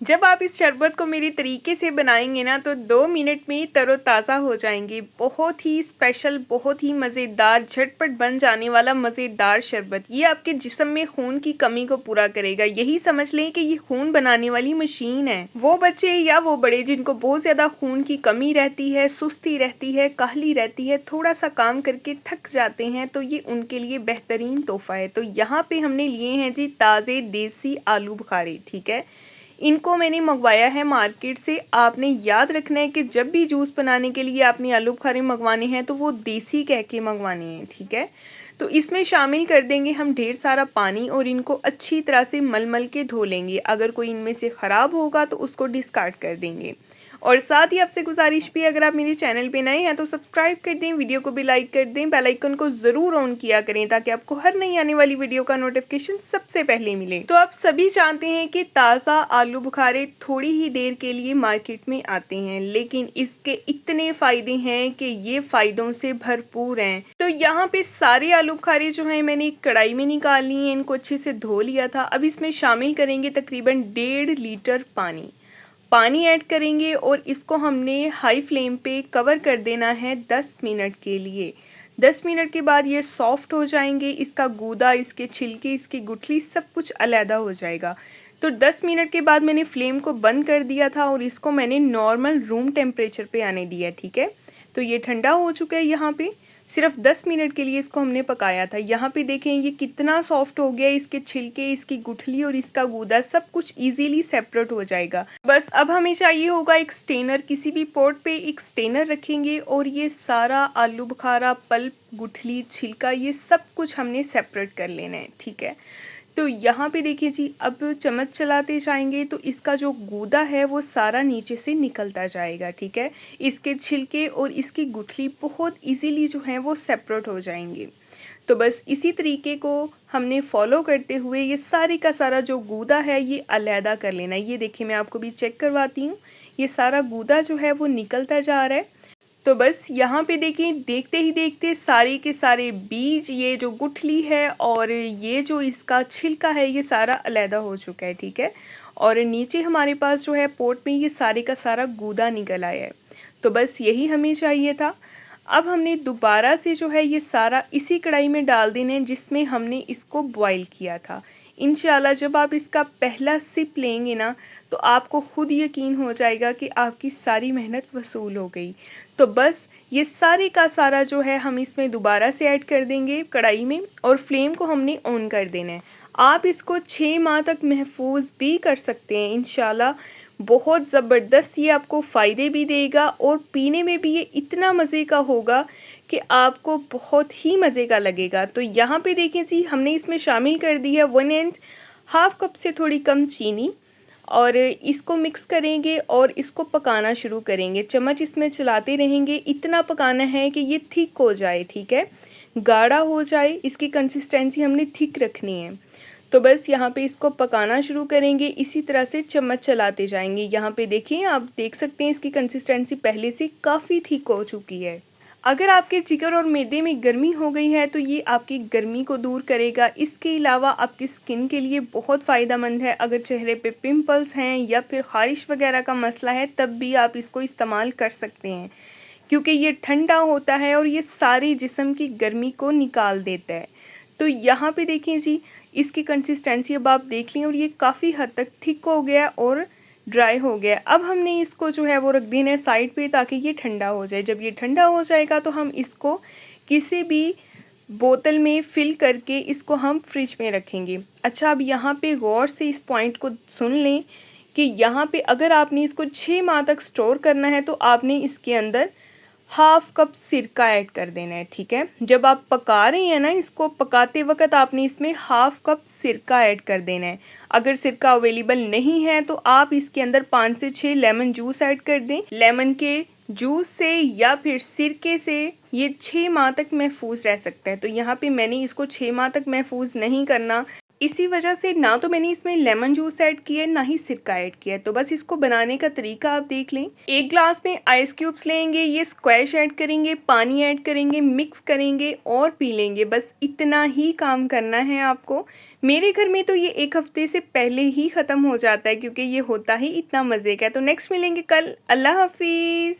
जब आप इस शरबत को मेरे तरीके से बनाएंगे ना तो 2 मिनट में तरोताज़ा हो जाएंगे। बहुत ही स्पेशल, बहुत ही मज़ेदार, झटपट बन जाने वाला मज़ेदार शरबत। ये आपके जिस्म में खून की कमी को पूरा करेगा। यही समझ लें कि ये खून बनाने वाली मशीन है। वो बच्चे या वो बड़े जिनको बहुत ज़्यादा खून की कमी रहती है, सुस्ती रहती है, काहली रहती है, थोड़ा सा काम करके थक जाते हैं, तो ये उनके लिए बेहतरीन तोहफ़ा है। तो यहाँ पे हमने लिए हैं जी ताज़े देसी आलू बुखारे। ठीक है, इनको मैंने मंगवाया है मार्केट से। आपने याद रखना है कि जब भी जूस बनाने के लिए आपने आलू बुखारे मंगवाने हैं तो वो देसी कह के मंगवाने हैं। ठीक है, तो इसमें शामिल कर देंगे हम ढेर सारा पानी और इनको अच्छी तरह से मल मल के धो लेंगे। अगर कोई इनमें से ख़राब होगा तो उसको डिस्कार्ड कर देंगे। और साथ ही आपसे गुजारिश भी, अगर आप मेरे चैनल पे नए हैं तो सब्सक्राइब कर दें, वीडियो को भी लाइक कर दें, बेल आइकन को ज़रूर ऑन किया करें ताकि आपको हर नई आने वाली वीडियो का नोटिफिकेशन सबसे पहले मिले। तो आप सभी जानते हैं कि ताज़ा आलू बुखारे थोड़ी ही देर के लिए मार्केट में आते हैं, लेकिन इसके इतने फ़ायदे हैं कि ये फ़ायदों से भरपूर हैं। तो यहाँ पे सारे आलू बुखारे जो हैं मैंने एक कढ़ाई में निकाल लिए हैं, इनको अच्छे से धो लिया था। अब इसमें शामिल करेंगे तकरीबन 1.5 लीटर पानी ऐड करेंगे और इसको हमने हाई फ्लेम पे कवर कर देना है 10 मिनट के लिए। 10 मिनट के बाद ये सॉफ्ट हो जाएंगे, इसका गूदा, इसके छिलके, इसकी गुठली सब कुछ अलहदा हो जाएगा। तो 10 मिनट के बाद मैंने फ्लेम को बंद कर दिया था और इसको मैंने नॉर्मल रूम टेम्परेचर पे आने दिया। ठीक है, तो ये ठंडा हो चुका है। यहाँ पे सिर्फ 10 मिनट के लिए इसको हमने पकाया था। यहाँ पे देखें ये कितना सॉफ्ट हो गया, इसके छिलके, इसकी गुठली और इसका गूदा सब कुछ इजीली सेपरेट हो जाएगा। बस अब हमें चाहिए होगा एक स्टेनर। किसी भी पॉट पे एक स्टेनर रखेंगे और ये सारा आलू बुखारा, पल्प, गुठली, छिलका, ये सब कुछ हमने सेपरेट कर लेना है। ठीक है, तो यहाँ पे देखिए जी, अब चम्मच चलाते जाएंगे तो इसका जो गूदा है वो सारा नीचे से निकलता जाएगा। ठीक है, इसके छिलके और इसकी गुठली बहुत इजीली जो है वो सेपरेट हो जाएंगे। तो बस इसी तरीके को हमने फॉलो करते हुए ये सारे का सारा जो गूदा है ये अलहदा कर लेना है। ये देखिए मैं आपको भी चेक करवाती हूँ, ये सारा गूदा जो है वो निकलता जा रहा है। तो बस यहाँ पे देखिए, देखते ही देखते सारे के सारे बीज, ये जो गुठली है और ये जो इसका छिलका है, ये सारा अलहदा हो चुका है। ठीक है, और नीचे हमारे पास जो है पोट में ये सारे का सारा गूदा निकल आया है। तो बस यही हमें चाहिए था। अब हमने दोबारा से जो है ये सारा इसी कढ़ाई में डाल देना है जिसमें हमने इसको बॉईल किया था। इंशाल्लाह जब आप इसका पहला सिप लेंगे ना तो आपको खुद यकीन हो जाएगा कि आपकी सारी मेहनत वसूल हो गई। तो बस ये सारे का सारा जो है हम इसमें दोबारा से ऐड कर देंगे कढ़ाई में और फ्लेम को हमने ऑन कर देना है। आप इसको 6 माह तक महफूज भी कर सकते हैं इंशाल्लाह। बहुत ज़बरदस्त ये आपको फ़ायदे भी देगा और पीने में भी ये इतना मज़े का होगा कि आपको बहुत ही मज़े का लगेगा। तो यहाँ पे देखें जी, हमने इसमें शामिल कर दी है 1.5 कप से थोड़ी कम चीनी और इसको मिक्स करेंगे और इसको पकाना शुरू करेंगे। चम्मच इसमें चलाते रहेंगे, इतना पकाना है कि ये थिक हो जाए। ठीक है, गाढ़ा हो जाए, इसकी कंसिस्टेंसी हमने थिक रखनी है। तो बस यहाँ पे इसको पकाना शुरू करेंगे, इसी तरह से चम्मच चलाते जाएंगे। यहाँ पे देखिए, आप देख सकते हैं इसकी कंसिस्टेंसी पहले से काफ़ी थिक हो चुकी है। अगर आपके जिगर और मैदे में गर्मी हो गई है तो ये आपकी गर्मी को दूर करेगा। इसके अलावा आपकी स्किन के लिए बहुत फ़ायदेमंद है। अगर चेहरे पे पिंपल्स हैं या फिर ख़ारिश वगैरह का मसला है तब भी आप इसको इस्तेमाल कर सकते हैं, क्योंकि ये ठंडा होता है और ये सारी जिस्म की गर्मी को निकाल देता है। तो यहाँ पे देखें जी, इसकी कंसिस्टेंसी अब आप देख लें और ये काफ़ी हद तक थिक हो गया और ड्राई हो गया। अब हमने इसको जो है वो रख देना है साइड पे ताकि ये ठंडा हो जाए। जब ये ठंडा हो जाएगा तो हम इसको किसी भी बोतल में फ़िल करके इसको हम फ्रिज में रखेंगे। अच्छा, अब यहाँ पे गौर से इस पॉइंट को सुन लें कि यहाँ पे अगर आपने इसको 6 माह तक स्टोर करना है तो आपने इसके अंदर 1/2 कप सिरका ऐड कर देना है। ठीक है, जब आप पका रहे हैं ना, इसको पकाते वक्त आपने इसमें 1/2 कप सिरका ऐड कर देना है। अगर सिरका अवेलेबल नहीं है तो आप इसके अंदर 5 से 6 लेमन जूस ऐड कर दें। लेमन के जूस से या फिर सिरके से ये 6 माह तक महफूज रह सकता है। तो यहाँ पे मैंने इसको 6 माह तक महफूज नहीं करना, इसी वजह से ना तो मैंने इसमें लेमन जूस ऐड किया है ना ही सिरका ऐड किया है। तो बस इसको बनाने का तरीका आप देख लें। एक ग्लास में आइस क्यूब्स लेंगे, ये स्क्वैश ऐड करेंगे, पानी ऐड करेंगे, मिक्स करेंगे और पी लेंगे। बस इतना ही काम करना है आपको। मेरे घर में तो ये 1 हफ़्ते से पहले ही ख़त्म हो जाता है क्योंकि ये होता ही इतना मज़े का है। तो नेक्स्ट मिलेंगे कल। अल्लाह हाफ़िज़।